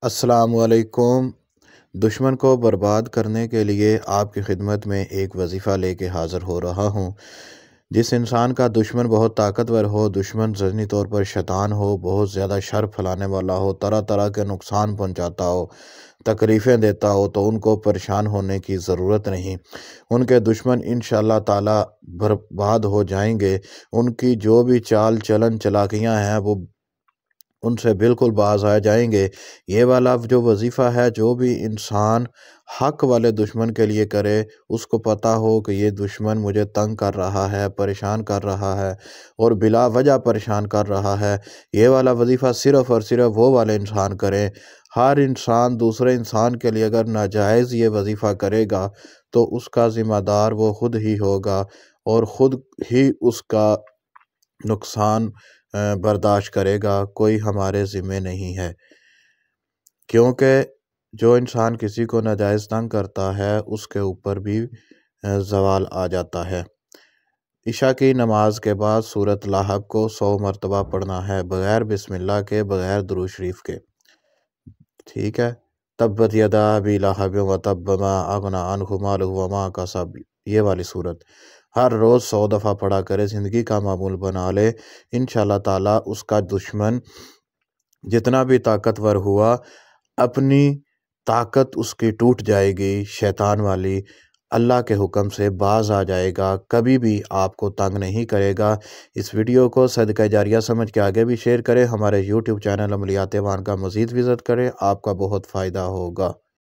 अस्सलामुअलैकुम। दुश्मन को बर्बाद करने के लिए आपकी खिदमत में एक वजीफ़ा लेके हाज़िर हो रहा हूँ। जिस इंसान का दुश्मन बहुत ताकतवर हो, दुश्मन ज़हनी तौर पर शैतान हो, बहुत ज़्यादा शर फैलाने वाला हो, तरह तरह के नुकसान पहुँचाता हो, तकलीफ़ें देता हो, तो उनको परेशान होने की ज़रूरत नहीं। उनके दुश्मन इंशाअल्लाह ताला बर्बाद हो जाएंगे। उनकी जो भी चाल चलन चालाकियाँ हैं वो उनसे बिल्कुल बाज आ जाएंगे। ये वाला जो वजीफ़ा है, जो भी इंसान हक वाले दुश्मन के लिए करे, उसको पता हो कि ये दुश्मन मुझे तंग कर रहा है, परेशान कर रहा है और बिला वजह परेशान कर रहा है। ये वाला वजीफ़ा सिर्फ़ और सिर्फ वो वाले इंसान करें। हर इंसान दूसरे इंसान के लिए अगर नाजायज़ ये वजीफ़ा करेगा तो उसका ज़िम्मेदार वो खुद ही होगा और ख़ुद ही उसका नुकसान बर्दाश्त करेगा। कोई हमारे ज़िम्मे नहीं है, क्योंकि जो इंसान किसी को नाजायज़ तंग करता है उसके ऊपर भी ज़वाल आ जाता है। इशा की नमाज के बाद सूरत लाहब को 100 मरतबा पढ़ना है, बग़ैर बिस्मिल्लाह के, बग़ैर दुरूद शरीफ के। ठीक है। तब्बत यदा अबी लहब व तब्ब मा अगना अन्हु मालुहु व मा कसब, ये वाली सूरत हर रोज़ 100 दफ़ा पढ़ा करे, ज़िंदगी का मामूल बना ले। इंशाअल्लाह ताला उसका दुश्मन जितना भी ताकतवर हुआ, अपनी ताकत उसकी टूट जाएगी शैतान वाली। अल्लाह के हुक्म से बाज आ जाएगा, कभी भी आपको तंग नहीं करेगा। इस वीडियो को सदका जारिया समझ के आगे भी शेयर करें। हमारे यूट्यूब चैनल अमलियात ईमान का मज़ीद विज़िट करें, आपका बहुत फ़ायदा होगा।